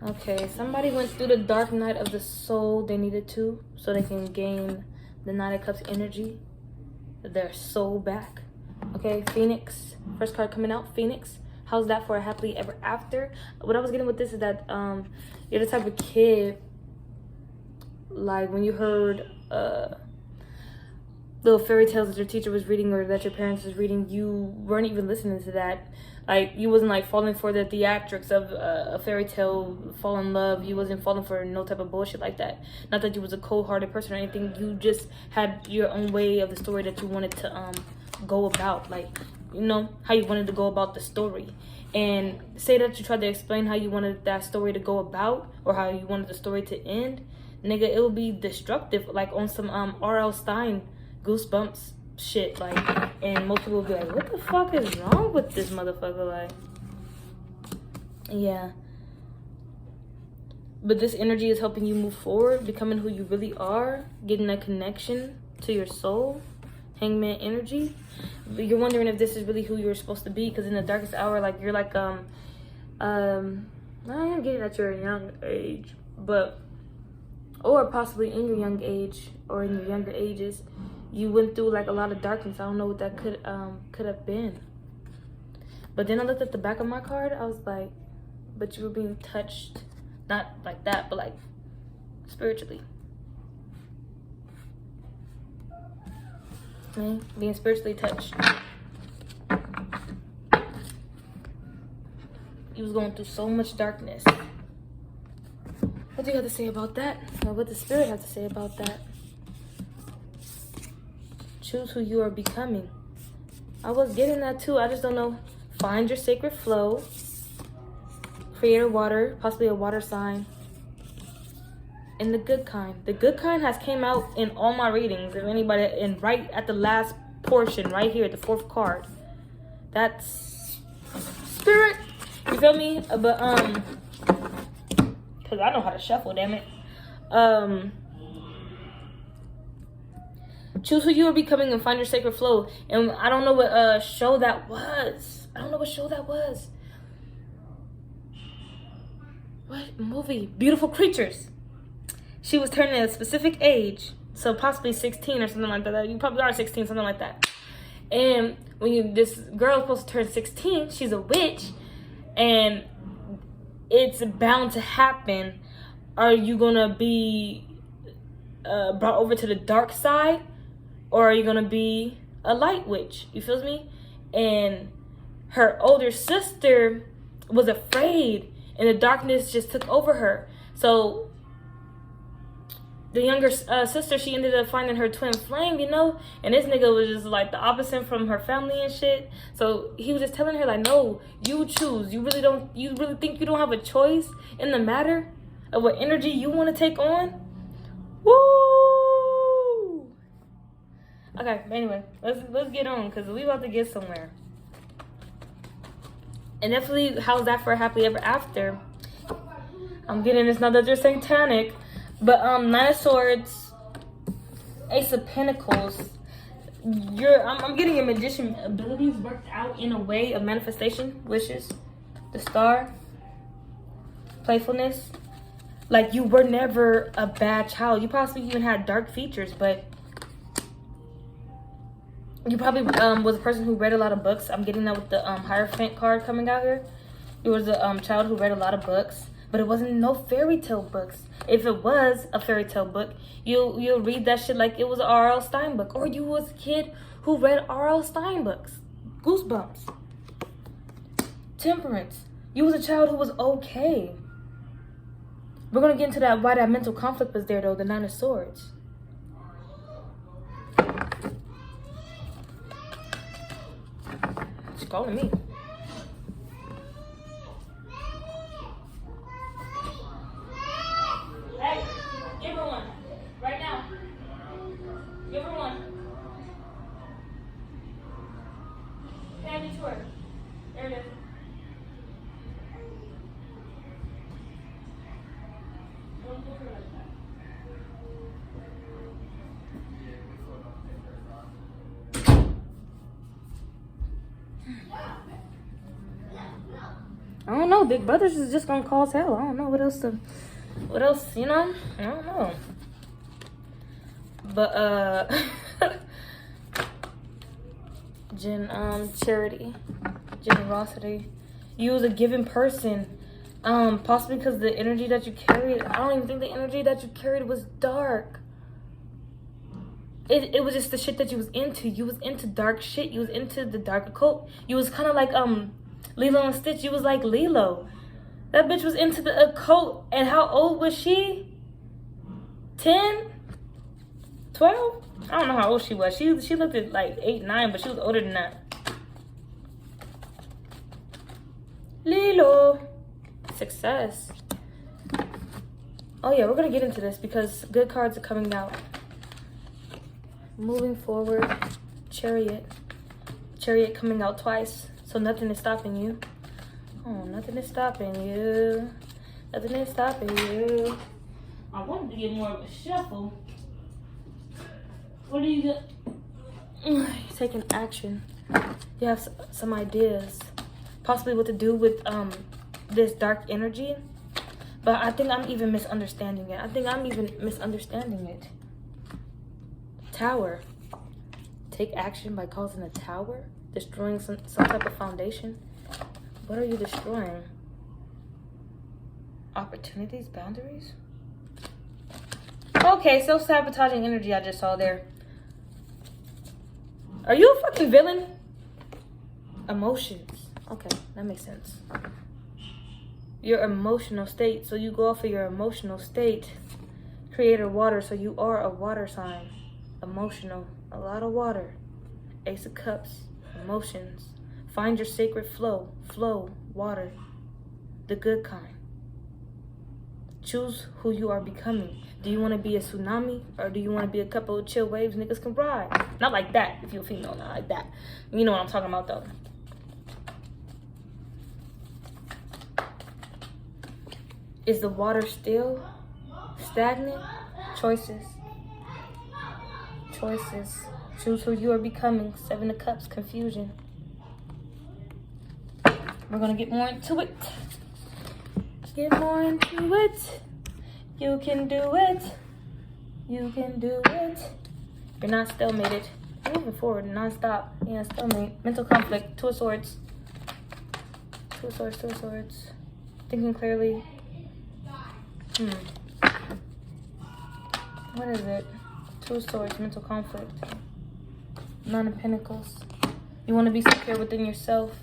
Okay, somebody went through the dark night of the soul. They needed to, so they can gain the Nine of Cups energy, their soul back. Okay, Phoenix. First card coming out, Phoenix. How's that for a happily ever after? What I was getting with this is that you're the type of kid, like when you heard little fairy tales that your teacher was reading or that your parents was reading, you weren't even listening to that. Like, you wasn't like falling for the theatrics of a fairy tale, fall in love. You wasn't falling for no type of bullshit like that. Not that you was a cold-hearted person or anything. You just had your own way of the story that you wanted to go about. Like, you know, how you wanted to go about the story. And say that you tried to explain how you wanted that story to go about or how you wanted the story to end. Nigga, it will be destructive. Like on some R.L. Stein Goosebumps shit, like, and most people will be like, what the fuck is wrong with this motherfucker? Like, yeah, but this energy is helping you move forward, becoming who you really are, getting that connection to your soul. Hangman energy. You're wondering if this is really who you're supposed to be, because in the darkest hour, like, you're like I am getting at your young age, but or possibly in your young age or in your younger ages, you went through like a lot of darkness. I don't know what that could have been. But then I looked at the back of my card. I was like, but you were being touched, not like that, but like spiritually. Okay? Being spiritually touched. You was going through so much darkness. What do you have to say about that? Or what does Spirit have to say about that? Choose who you are becoming. I was getting that too. I just don't know. Find your sacred flow. Create a water, possibly a water sign. And the good kind. The good kind has came out in all my readings. If anybody, and right at the last portion, right here, the fourth card. That's Spirit. You feel me? But because I know how to shuffle, damn it. Choose who you are becoming and find your sacred flow. And I don't know what show that was. I don't know what show that was. What movie? Beautiful Creatures. She was turning a specific age, so possibly 16 or something like that. You probably are 16, something like that. And when this girl is supposed to turn 16, she's a witch, and it's bound to happen. Are you gonna be brought over to the dark side, or are you gonna be a light witch? You feel me? And her older sister was afraid, and the darkness just took over her. So the younger sister, she ended up finding her twin flame, you know? And this nigga was just like the opposite from her family and shit. So he was just telling her like, no, you choose. You really think you don't have a choice in the matter of what energy you want to take on? Woo! Okay, but anyway, let's get on, because we about to get somewhere. And definitely, how's that for a happily ever after? I'm getting this now that you're satanic. But Nine of Swords, Ace of Pentacles. I'm getting your magician abilities worked out in a way of manifestation, wishes, the star, playfulness. Like, you were never a bad child. You possibly even had dark features, but you probably was a person who read a lot of books. I'm getting that with the Hierophant card coming out here. You was a child who read a lot of books, but it wasn't no fairy tale books. If it was a fairy tale book, you'll read that shit like it was an R.L. Stein book. Or you was a kid who read R.L. Stein books. Goosebumps. Temperance. You was a child who was okay. We're going to get into that, why that mental conflict was there, though, the Nine of Swords. She's calling me. Hey, give her one. Right now. Give her one. Hand it to her. There it is. Don't look at her like that. know. Big Brothers is just gonna cause hell. I don't know what else, you know? I don't know. But, charity, generosity. You was a giving person. Possibly because the energy that you carried, I don't even think the energy that you carried was dark. It was just the shit that you was into. You was into dark shit. You was into the dark occult. You was kind of like Lilo and Stitch. You was like Lilo. That bitch was into the occult. And how old was she? 10? 12? I don't know how old she was. She looked at like 8, 9, but she was older than that. Lilo. Success. Oh yeah, we're gonna get into this because good cards are coming out. Moving forward, Chariot. Chariot coming out twice, so nothing is stopping you. Oh, nothing is stopping you. Nothing is stopping you. I wanted to get more of a shuffle. What do you get? You're taking action. You have some ideas, possibly what to do with this dark energy. But I think I'm even misunderstanding it. Tower. Take action by causing a tower? Destroying some type of foundation? What are you destroying? Opportunities? Boundaries? Okay, self-sabotaging energy I just saw there. Are you a fucking villain? Emotions. Okay, that makes sense. Your emotional state. So you go off of your emotional state. Creator water, so you are a water sign. Emotional, a lot of water. Ace of Cups, emotions. Find your sacred flow, water, the good kind. Choose who you are becoming. Do you want to be a tsunami or do you want to be a couple of chill waves niggas can ride? Not like that, if you're a female, not like that. You know what I'm talking about though. Is the water still stagnant? Choices. Choose who you are becoming. 7 of Cups, confusion. We're gonna get more into it. Get more into it. You can do it. You can do it. You're not stalemated. You're moving forward, non-stop. Yeah, stalemate. Mental conflict. 2 of Swords. 2 of Swords, 2 of Swords. Thinking clearly. What is it? 2 of Swords, mental conflict. 9 of Pentacles. You want to be secure within yourself.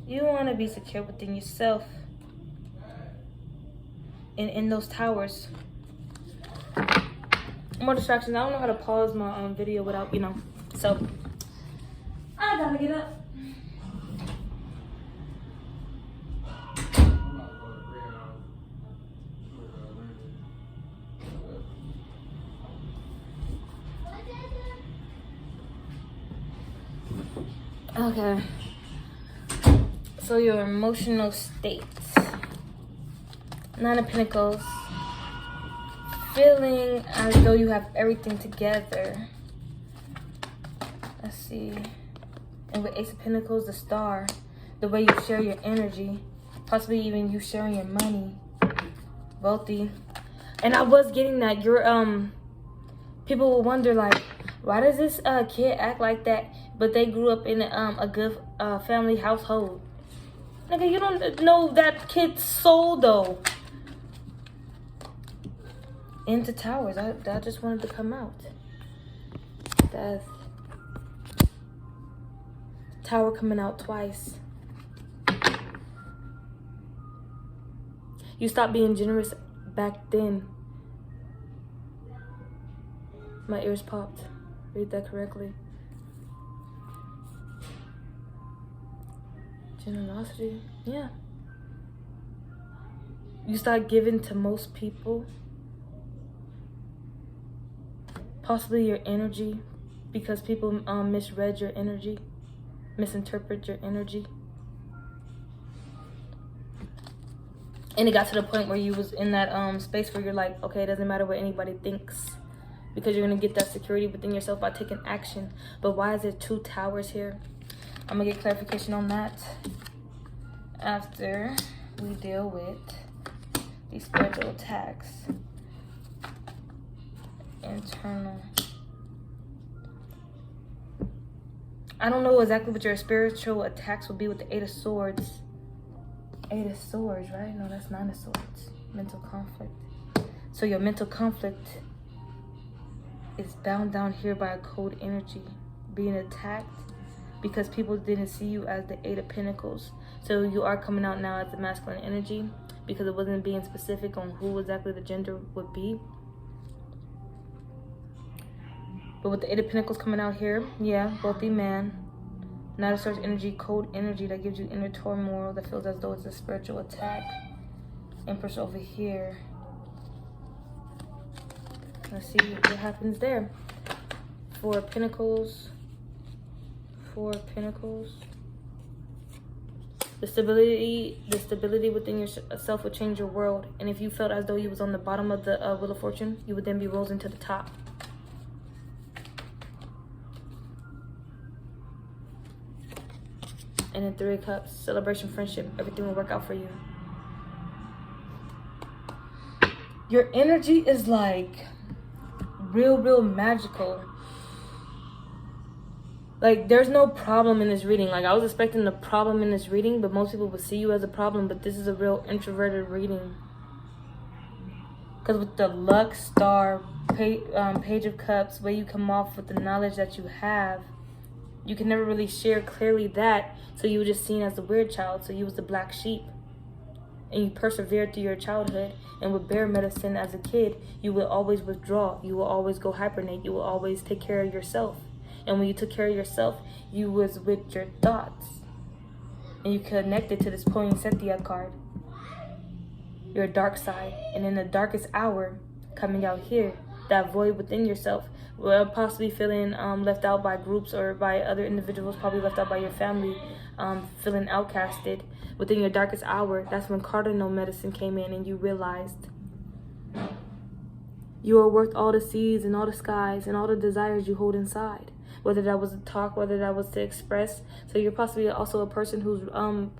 You want to be secure within yourself. And in those towers. More distractions. I don't know how to pause my video without, you know. So, I gotta get up. Okay. So your emotional state. 9 of Pentacles. Feeling as though you have everything together. Let's see. And with Ace of Pentacles, the Star. The way you share your energy. Possibly even you sharing your money. Wealthy. And I was getting that. You're, people will wonder, like, why does this kid act like that? But they grew up in a good family household. Nigga, you don't know that kid's soul, though. Into Towers. I just wanted to come out. Death. Tower coming out twice. You stopped being generous back then. My ears popped. Read that correctly. Generosity. Yeah. You start giving to most people. Possibly your energy. Because people misread your energy. Misinterpret your energy. And it got to the point where you was in that space where you're like, okay, it doesn't matter what anybody thinks. Because you're going to get that security within yourself by taking action. But why is there 2 towers here? I'm going to get clarification on that. after we deal with these spiritual attacks, internal. I don't know exactly what your spiritual attacks will be with the Eight of Swords. Eight of Swords, right? No, that's Nine of Swords. Mental conflict. So your mental conflict is bound down here by a cold energy, being attacked because people didn't see you as the Eight of Pentacles. So you are coming out now as the masculine energy because it wasn't being specific on who exactly the gender would be. But with the Eight of Pentacles coming out here, yeah, wealthy man. Nine of Swords energy, cold energy that gives you inner turmoil, that feels as though it's a spiritual attack. Empress over here. Let's see what happens there. Four of Pentacles. Four of Pentacles. The stability within yourself would change your world. And if you felt as though you was on the bottom of the Wheel of Fortune, you would then be risen to the top. And then Three of Cups, celebration, friendship, everything will work out for you. Your energy is like real magical. Like, there's no problem in this reading. Like, I was expecting the problem in this reading, but most people would see you as a problem, but this is a real introverted reading. Because with the Luck, Star, Page of Cups, where you come off with the knowledge that you have, you can never really share clearly that, so you were just seen as the weird child, so you was the black sheep. And you persevered through your childhood, and with bear medicine as a kid, you will always withdraw, you will always go hibernate, you will always take care of yourself. And when you took care of yourself, you was with your thoughts. And you connected to this Poinsettia card, your dark side. And in the darkest hour, coming out here, that void within yourself, well, possibly feeling left out by groups or by other individuals, probably left out by your family, feeling outcasted. Within your darkest hour, that's when cardinal medicine came in, and you realized you are worth all the seas and all the skies and all the desires you hold inside. Whether that was to talk, whether that was to express. So you're possibly also a person who's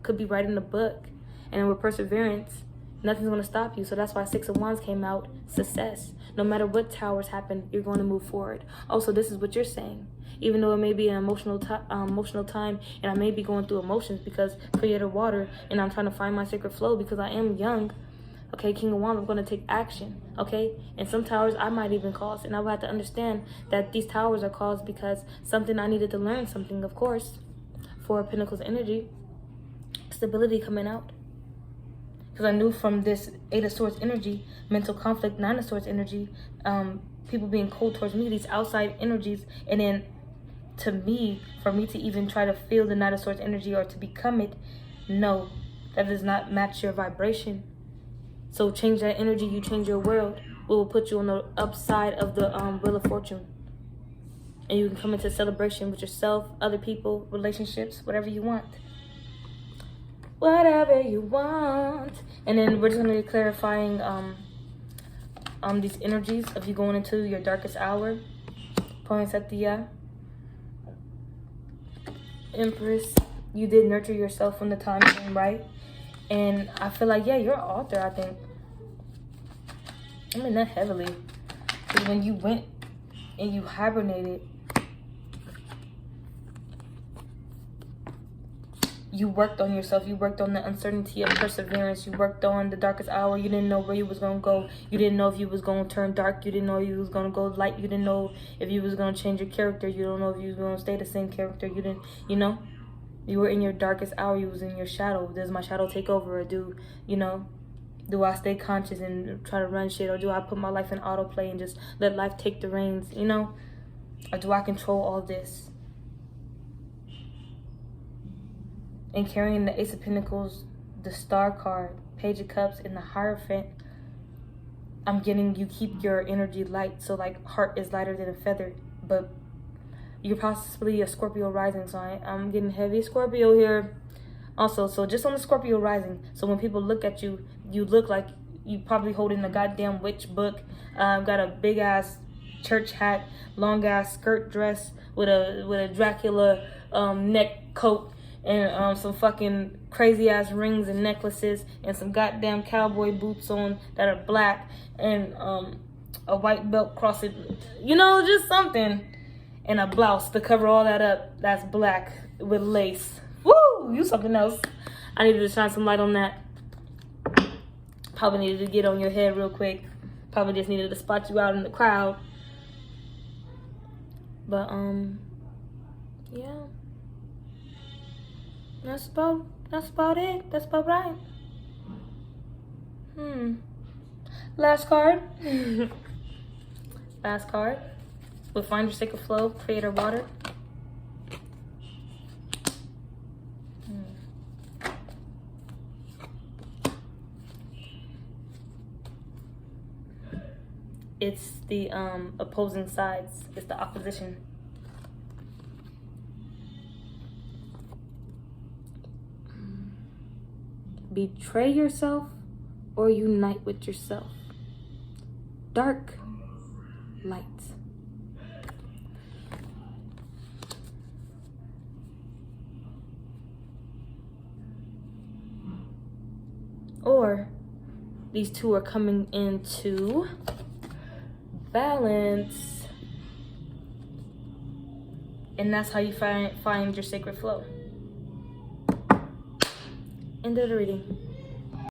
could be writing a book, and with perseverance, nothing's going to stop you. So that's why Six of Wands came out. Success. No matter what towers happen, you're going to move forward. Also, this is what you're saying. Even though it may be an emotional time, and I may be going through emotions because Creator Water, and I'm trying to find my sacred flow because I am young. Okay, King of Wands, I'm going to take action. Okay, and some towers I might even cause, and I will have to understand that these towers are caused because something I needed to learn something, of course. Four of Pentacles energy, stability coming out. Because I knew from this Eight of Swords energy, mental conflict, Nine of Swords energy, people being cold towards me, these outside energies, and then to me, for me to even try to feel the Nine of Swords energy or to become it, no, that does not match your vibration. So change that energy, you change your world. It will put you on the upside of the Wheel of Fortune. And you can come into celebration with yourself, other people, relationships, whatever you want. Whatever you want. And then we're just going to be clarifying these energies of you going into your darkest hour. Poinsettia. Empress. You did nurture yourself when the time came, right? And I feel like, yeah, you're an author, I think. I mean, not heavily. Because when you went and you hibernated, you worked on yourself. You worked on the uncertainty of perseverance. You worked on the darkest hour. You didn't know where you was going to go. You didn't know if you was going to turn dark. You didn't know if you was going to go light. You didn't know if you was going to change your character. You don't know if you was going to stay the same character. You didn't, you know. You were in your darkest hour. You was in your shadow. Does my shadow take over? Or do I stay conscious and try to run shit? Or do I put my life in autoplay and just let life take the reins, Or do I control all this? And carrying the Ace of Pentacles, the Star card, Page of Cups, and the Hierophant, I'm getting you keep your energy light. So like heart is lighter than a feather. But you're possibly a Scorpio rising, so I'm getting heavy Scorpio here. Also, so just on the Scorpio rising, so when people look at you, you look like you probably holding a goddamn witch book. Got a big ass church hat, long ass skirt dress with a Dracula neck coat. and some fucking crazy ass rings and necklaces, and some goddamn cowboy boots on that are black, and a white belt crossing, you know, just something, and a blouse to cover all that up. That's black with lace. Woo, you something else. I needed to shine some light on that. Probably needed to get on your head real quick. Probably just needed to spot you out in the crowd. But yeah. That's about it. That's about right. Last card. Last card. With Find Your Sacred Flow, Creator Water. It's the opposing sides. It's the opposition. Betray yourself or unite with yourself. Dark, light. Or these two are coming into balance, and that's how you find your sacred flow. End of the reading.